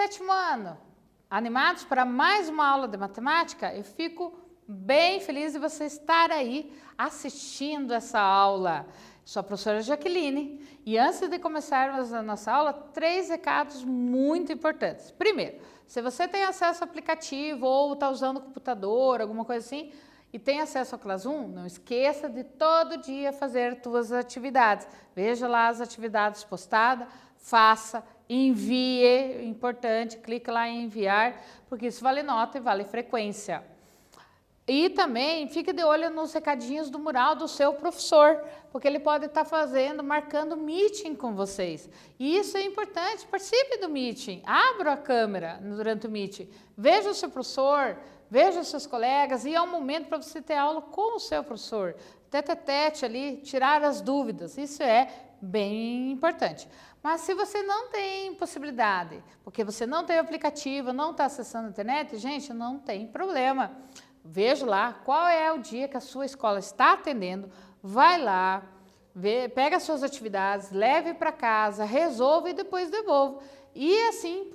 7º ano, animados para mais uma aula de matemática? Eu fico bem feliz de você estar aí assistindo essa aula. Sou a professora Jaqueline e antes de começarmos a nossa aula, 3 recados muito importantes. Primeiro, se você tem acesso ao aplicativo ou está usando o computador, alguma coisa assim, e tem acesso ao Classroom, não esqueça de todo dia fazer suas atividades. Veja lá as atividades postadas, faça, envie, importante, clique lá em enviar, porque isso vale nota e vale frequência. E também fique de olho nos recadinhos do mural do seu professor, porque ele pode estar marcando meeting com vocês. E isso é importante, participe do meeting, abra a câmera durante o meeting, veja o seu professor, veja os seus colegas e é um momento para você ter aula com o seu professor, tete a tete ali, tirar as dúvidas, isso é bem importante. Mas se você não tem possibilidade, porque você não tem o aplicativo, não está acessando a internet, gente, não tem problema. Veja lá qual é o dia que a sua escola está atendendo, vai lá, pega as suas atividades, leve para casa, resolva e depois devolva. E assim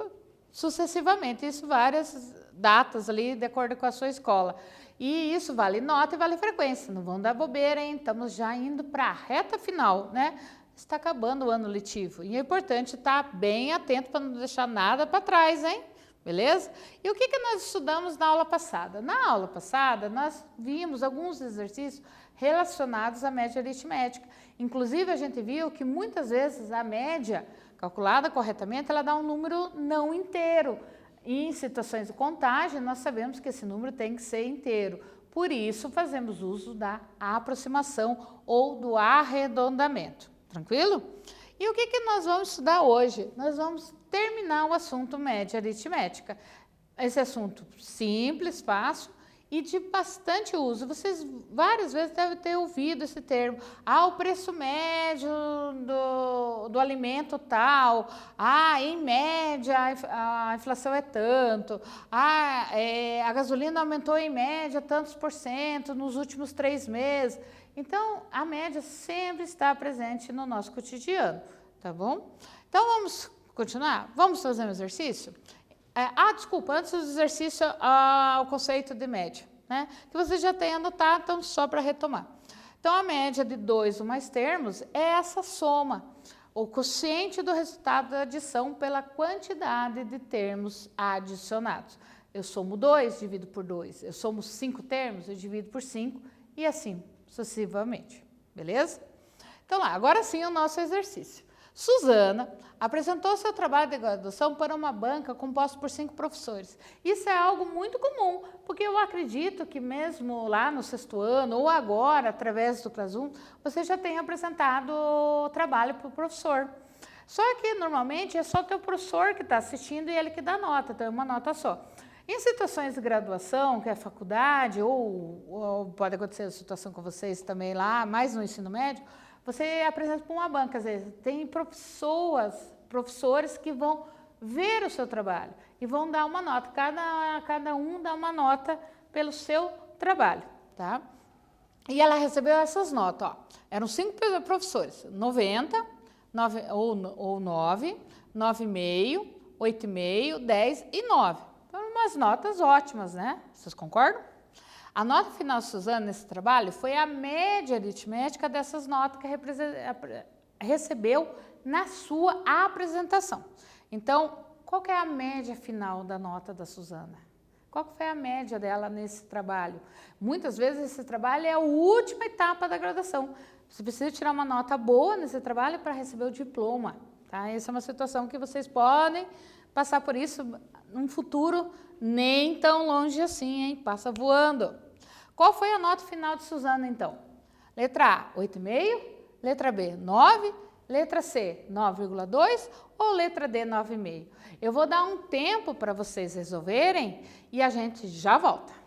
sucessivamente, isso várias datas ali de acordo com a sua escola. E isso vale nota e vale frequência, não vão dar bobeira, hein? Estamos já indo para a reta final, né? Está acabando o ano letivo e é importante estar bem atento para não deixar nada para trás, hein? Beleza? E o que nós estudamos na aula passada? Na aula passada, nós vimos alguns exercícios relacionados à média aritmética. Inclusive, a gente viu que muitas vezes a média, calculada corretamente, ela dá um número não inteiro. E em situações de contagem, nós sabemos que esse número tem que ser inteiro. Por isso, fazemos uso da aproximação ou do arredondamento. Tranquilo? E o que nós vamos estudar hoje? Nós vamos terminar o assunto média aritmética. Esse assunto simples, fácil e de bastante uso. Vocês várias vezes devem ter ouvido esse termo. O preço médio do alimento tal. Em média a inflação é tanto. A gasolina aumentou em média tantos % nos últimos 3 meses. Então, a média sempre está presente no nosso cotidiano, tá bom? Então, vamos continuar? Vamos fazer um exercício? Desculpa, antes do exercício, o conceito de média, né? Que você já tem anotado, então só para retomar. Então, a média de 2 ou mais termos é essa soma, o quociente do resultado da adição pela quantidade de termos adicionados. Eu somo 2, divido por 2. Eu somo 5 termos, eu divido por 5 e assim sucessivamente, beleza? Então lá, agora sim o nosso exercício. Suzana apresentou seu trabalho de graduação para uma banca composta por 5 professores. Isso é algo muito comum, porque eu acredito que mesmo lá no 6º ano ou agora, através do Classroom, você já tem apresentado o trabalho para o professor. Só que normalmente é só o teu professor que está assistindo e ele que dá nota, então é uma nota só. Em situações de graduação, que é faculdade, ou pode acontecer a situação com vocês também lá, mais no ensino médio, você apresenta para uma banca, às vezes, tem professores que vão ver o seu trabalho e vão dar uma nota, cada um dá uma nota pelo seu trabalho, tá? E ela recebeu essas notas, ó, eram 5 professores, 90, 9, ou 9, 9,5, 8,5, 10 e 9. Então, umas notas ótimas, né? Vocês concordam? A nota final de Suzana nesse trabalho foi a média aritmética dessas notas que recebeu na sua apresentação. Então, qual que é a média final da nota da Suzana? Qual que foi a média dela nesse trabalho? Muitas vezes esse trabalho é a última etapa da graduação. Você precisa tirar uma nota boa nesse trabalho para receber o diploma, tá? Essa é uma situação que vocês podem passar por isso num futuro nem tão longe assim, hein? Passa voando. Qual foi a nota final de Suzana, então? Letra A, 8,5. Letra B, 9. Letra C, 9,2. Ou letra D, 9,5. Eu vou dar um tempo para vocês resolverem e a gente já volta.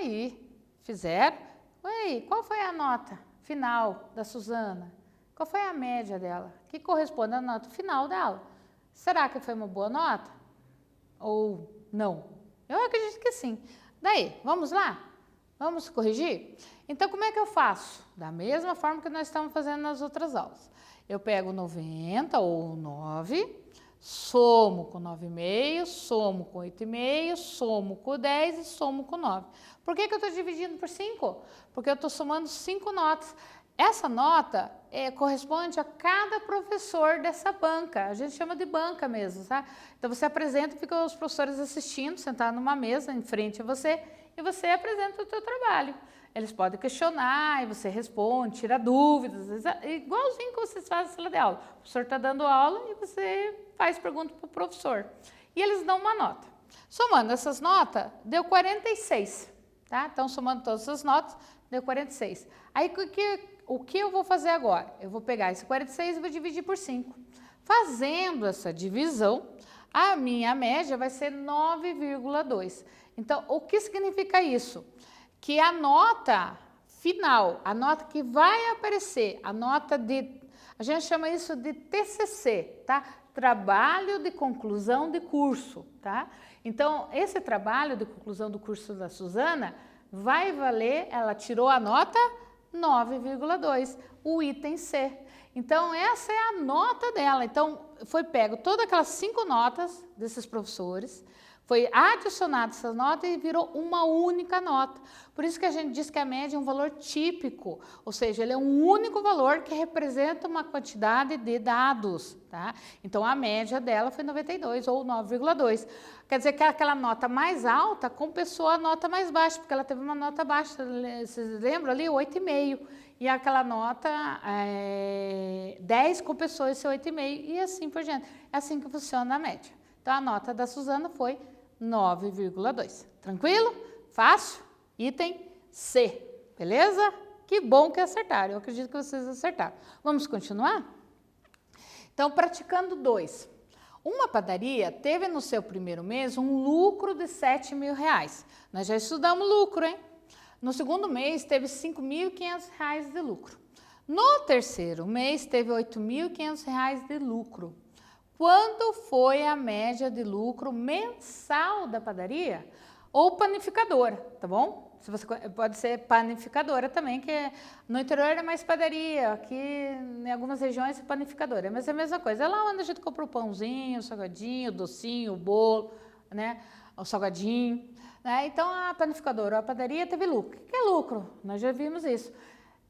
aí, fizeram. Oi, qual foi a nota final da Suzana? Qual foi a média dela? Que corresponde à nota final dela? Será que foi uma boa nota? Ou não? Eu acredito que sim. Daí, vamos lá? Vamos corrigir? Então, como é que eu faço? Da mesma forma que nós estamos fazendo nas outras aulas. Eu pego 90 ou 9, somo com 9,5, somo com 8,5, somo com 10 e somo com 9. Por que eu estou dividindo por 5? Porque eu estou somando 5 notas. Essa nota corresponde a cada professor dessa banca. A gente chama de banca mesmo, tá? Então, você apresenta, ficam os professores assistindo, sentados numa mesa em frente a você, e você apresenta o seu trabalho. Eles podem questionar, e você responde, tira dúvidas, igualzinho que vocês fazem na sala de aula. O professor está dando aula e você faz pergunta para o professor. E eles dão uma nota. Somando essas notas, deu 46, tá? Então, somando todas as notas, deu 46. Aí, o que eu vou fazer agora? Eu vou pegar esse 46 e vou dividir por 5. Fazendo essa divisão, a minha média vai ser 9,2. Então, o que significa isso? Que a nota final, a nota que vai aparecer, a gente chama isso de TCC, tá? Trabalho de conclusão de curso, tá? Então, esse trabalho de conclusão do curso da Suzana vai valer, ela tirou a nota 9,2, o item C. Então, essa é a nota dela. Então, foi pego todas aquelas 5 notas desses professores, foi adicionado essa nota e virou uma única nota. Por isso que a gente diz que a média é um valor típico, ou seja, ele é um único valor que representa uma quantidade de dados, tá? Então, a média dela foi 92 ou 9,2. Quer dizer que aquela nota mais alta compensou a nota mais baixa, porque ela teve uma nota baixa, vocês lembram ali? 8,5. E aquela nota 10 compensou esse 8,5 e assim por diante. É assim que funciona a média. Então, a nota da Suzana foi 9,2. Tranquilo? Fácil? Item C. Beleza? Que bom que acertaram. Eu acredito que vocês acertaram. Vamos continuar? Então, praticando 2. Uma padaria teve no seu primeiro mês um lucro de R$7.000. Nós já estudamos lucro, hein? No segundo mês, teve R$5.500 de lucro. No terceiro mês, teve R$8.500 de lucro. Quanto foi a média de lucro mensal da padaria ou panificadora, tá bom? Se você pode ser panificadora também, que no interior é mais padaria, aqui em algumas regiões é panificadora, mas é a mesma coisa. É lá onde a gente compra o pãozinho, o salgadinho, o docinho, o bolo, né? O salgadinho. Né? Então, a panificadora ou a padaria teve lucro. O que é lucro? Nós já vimos isso.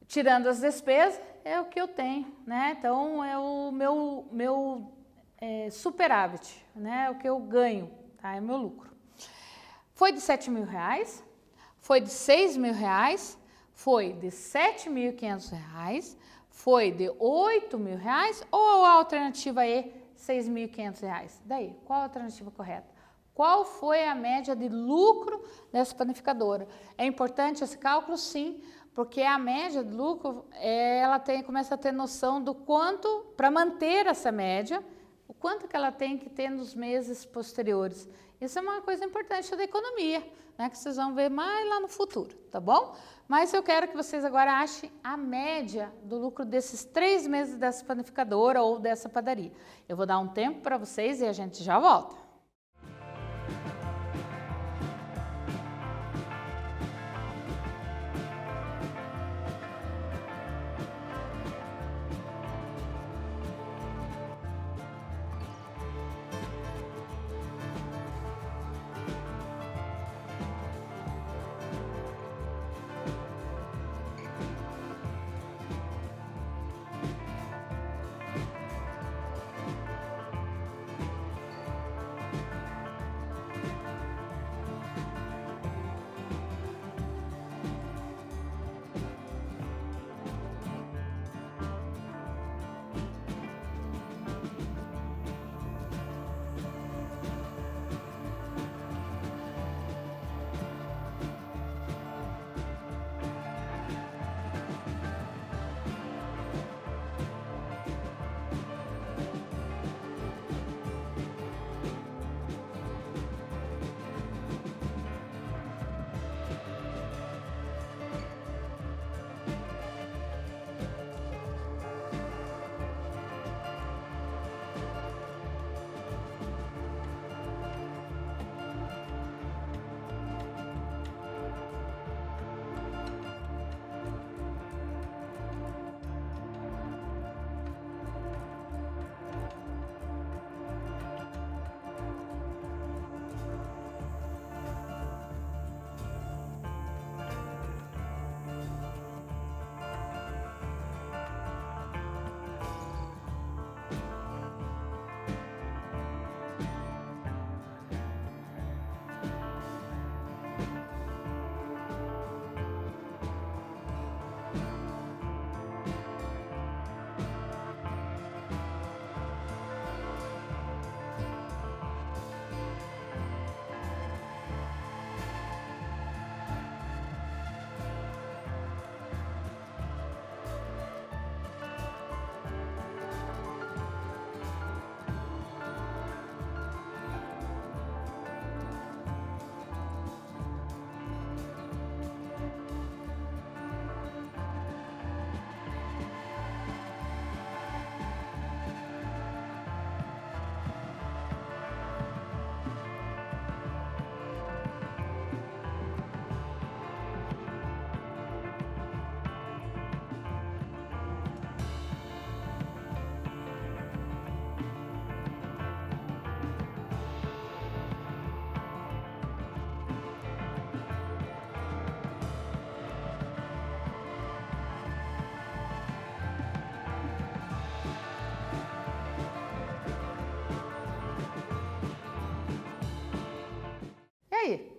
Tirando as despesas, é o que eu tenho, né? Então, é o meu superávit, né? O que eu ganho, tá? É o meu lucro. Foi de R$7.000, foi de R$6.000, foi de R$7.500, foi de R$8.000 ou a alternativa é R$6.500? Daí, qual a alternativa correta? Qual foi a média de lucro dessa panificadora? É importante esse cálculo? Sim, porque a média de lucro, ela começa a ter noção do quanto, para manter essa média, o quanto que ela tem que ter nos meses posteriores. Isso é uma coisa importante da economia, né, que vocês vão ver mais lá no futuro, tá bom? Mas eu quero que vocês agora achem a média do lucro desses 3 meses dessa panificadora ou dessa padaria. Eu vou dar um tempo para vocês e a gente já volta.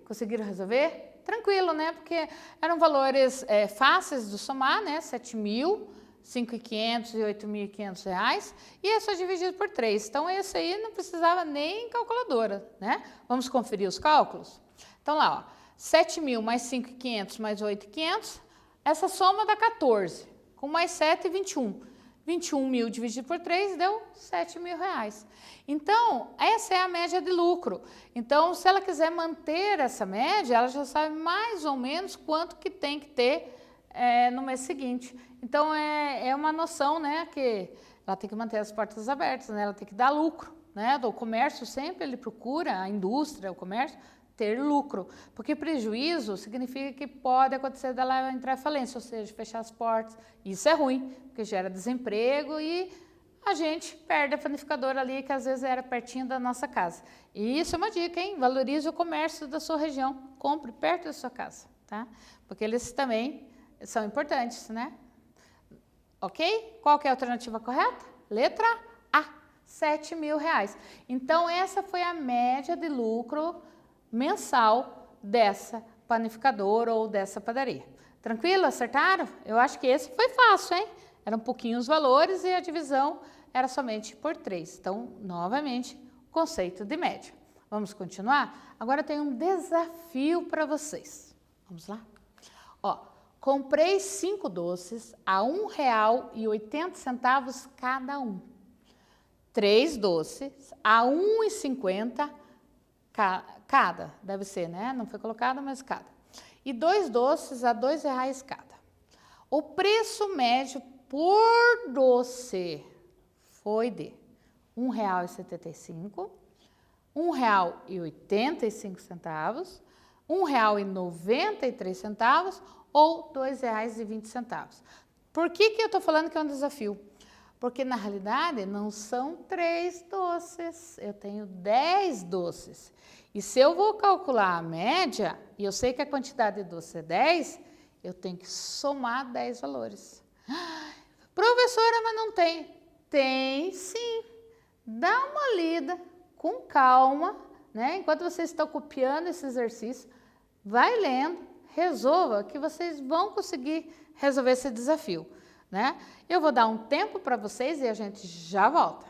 Conseguiram resolver? Tranquilo, né? Porque eram valores fáceis de somar, né? 7.000, 5.500 e 8.500 reais. E é só dividido por 3. Então, esse aí não precisava nem calculadora, né? Vamos conferir os cálculos? Então, lá, ó. 7.000 mais 5.500 mais 8.500. Essa soma dá 14. Com mais 7, 21. 21.000 dividido por 3 deu 7.000 reais. Então, essa é a média de lucro. Então, se ela quiser manter essa média, ela já sabe mais ou menos quanto que tem que ter no mês seguinte. Então, é uma noção, né, que ela tem que manter as portas abertas, né, ela tem que dar lucro, né, o comércio sempre ele procura, a indústria, o comércio, ter lucro, porque prejuízo significa que pode acontecer dela entrar em falência, ou seja, fechar as portas. Isso é ruim, porque gera desemprego e a gente perde a panificadora ali, que às vezes era pertinho da nossa casa. E isso é uma dica, hein? Valorize o comércio da sua região, compre perto da sua casa, tá? Porque eles também são importantes, né? Ok? Qual que é a alternativa correta? Letra A, 7.000 reais. Então, essa foi a média de lucro mensal dessa panificadora ou dessa padaria. Tranquilo? Acertaram? Eu acho que esse foi fácil, hein? Eram um pouquinho os valores e a divisão era somente por 3. Então, novamente, conceito de média. Vamos continuar? Agora tem um desafio para vocês. Vamos lá? Ó, comprei 5 doces a R$ 1,80 cada um. 3 doces a R$ 1,50 cada, deve ser, né? Não foi colocado, mas cada. E 2 doces a R$ 2,00 cada. O preço médio por doce foi de R$ 1,75, R$ 1,85, R$ 1,93 ou R$ 2,20. Por que eu estou falando que é um desafio? Porque, na realidade, não são 3 doces, eu tenho 10 doces. E se eu vou calcular a média, e eu sei que a quantidade de doce é 10, eu tenho que somar 10 valores. Professora, mas não tem. Tem sim. Dá uma lida com calma, né? Enquanto vocês estão copiando esse exercício, vai lendo, resolva, que vocês vão conseguir resolver esse desafio, né? Eu vou dar um tempo para vocês e a gente já volta.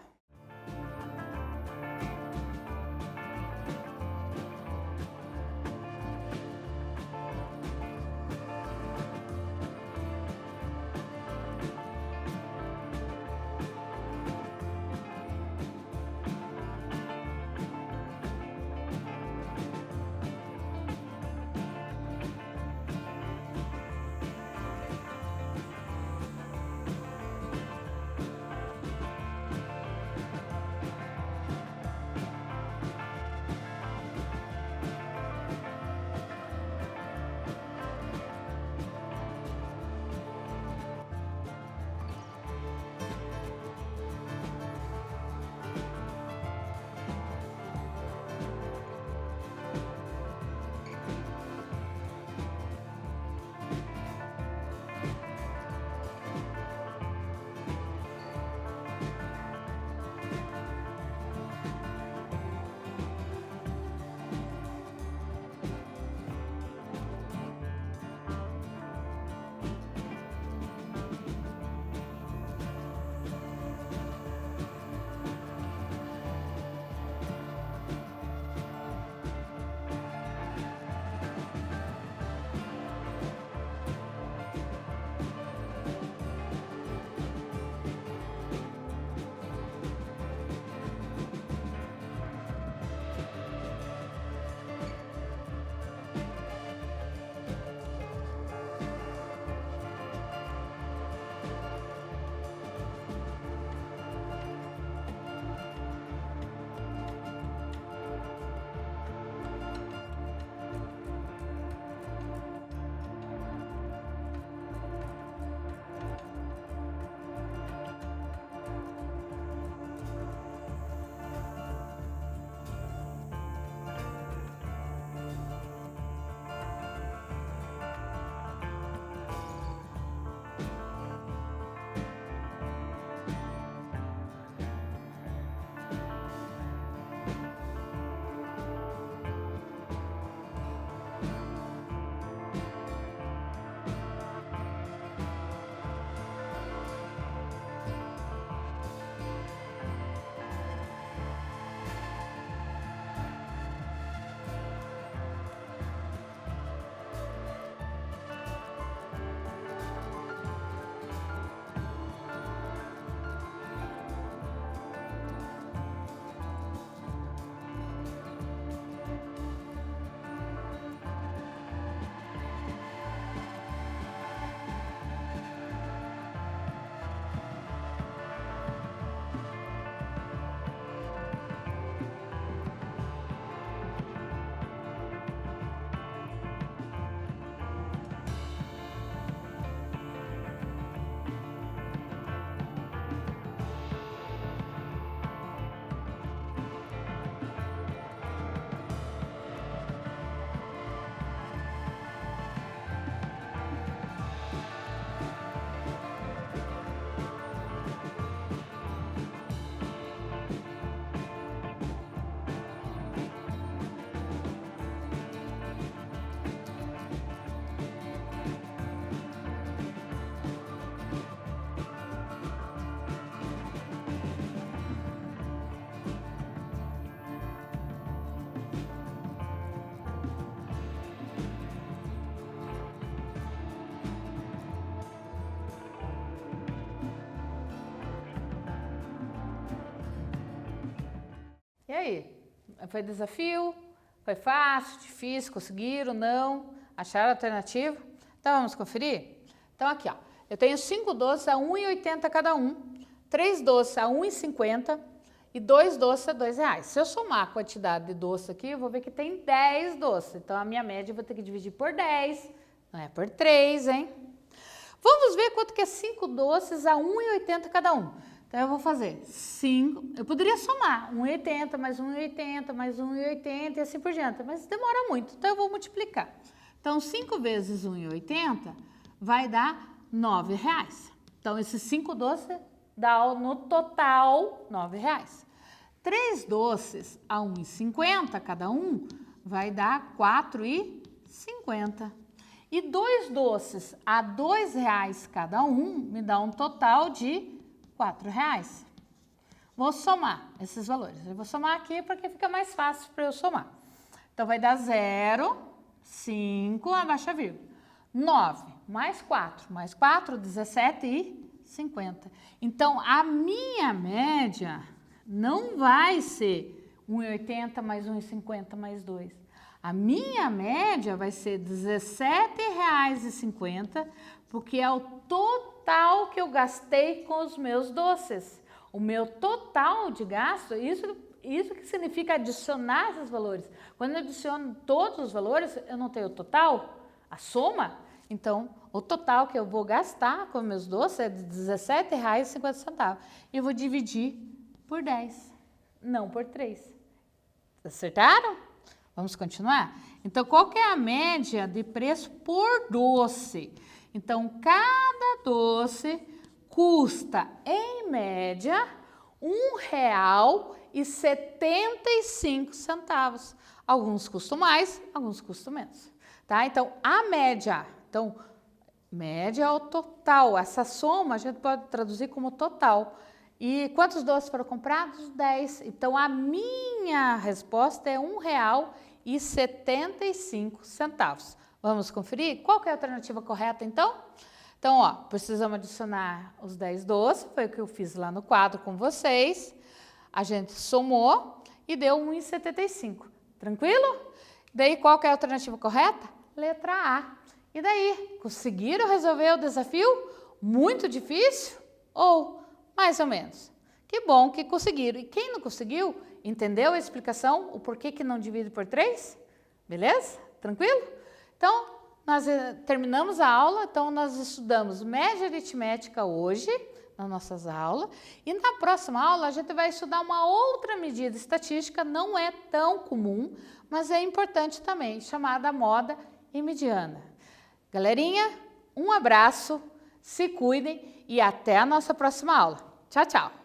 E aí? Foi desafio? Foi fácil, difícil? Conseguiram? Não? Acharam a alternativa? Então vamos conferir? Então aqui, ó, eu tenho 5 doces a R$ 1,80 cada um, 3 doces a R$ 1,50 e 2 doces a R$ 2,00. Se eu somar a quantidade de doce aqui, eu vou ver que tem 10 doces. Então a minha média eu vou ter que dividir por 10, não é por 3, hein? Vamos ver quanto que é 5 doces a R$ 1,80 cada um. Então eu vou fazer 5, eu poderia somar 1,80 mais 1,80 mais 1,80 e assim por diante, mas demora muito, então eu vou multiplicar. Então 5 vezes 1,80 vai dar R$ 9,00. Então esses 5 doces dá no total R$ 9,00. 3 doces a R$ 1,50 cada um vai dar R$ 4,50. E 2 doces a R$ 2,00 cada um me dá um total de R$ 4,00. Vou somar esses valores. Eu vou somar aqui porque fica mais fácil para eu somar. Então vai dar 0, 5, abaixa a vírgula. 9 mais 4, 17,50. Então a minha média não vai ser 1,80 mais 1,50 mais 2. A minha média vai ser R$ 17,50, porque é o total que eu gastei com os meus doces. O meu total de gasto, isso que significa adicionar esses valores. Quando eu adiciono todos os valores, eu não tenho o total, a soma. Então, o total que eu vou gastar com meus doces é de R$ 17,50. E eu vou dividir por 10, não por 3. Acertaram? Vamos continuar? Então, qual que é a média de preço por doce? Então, cada doce custa, em média, R$ 1,75. Alguns custam mais, alguns custam menos. Tá? Então, a média. Então, média é o total. Essa soma a gente pode traduzir como total. E quantos doces foram comprados? 10. Então, a minha resposta é R$ 1,75. Vamos conferir? Qual que é a alternativa correta, então? Então, ó, precisamos adicionar os 10 doces, foi o que eu fiz lá no quadro com vocês. A gente somou e deu 1,75. Tranquilo? Daí, qual que é a alternativa correta? Letra A. E daí, conseguiram resolver o desafio? Muito difícil? Ou mais ou menos? Que bom que conseguiram. E quem não conseguiu, entendeu a explicação, o porquê que não divide por 3? Beleza? Tranquilo? Então, nós terminamos a aula, então nós estudamos média aritmética hoje, nas nossas aulas, e na próxima aula a gente vai estudar uma outra medida estatística, não é tão comum, mas é importante também, chamada moda e mediana. Galerinha, um abraço, se cuidem e até a nossa próxima aula. Tchau, tchau!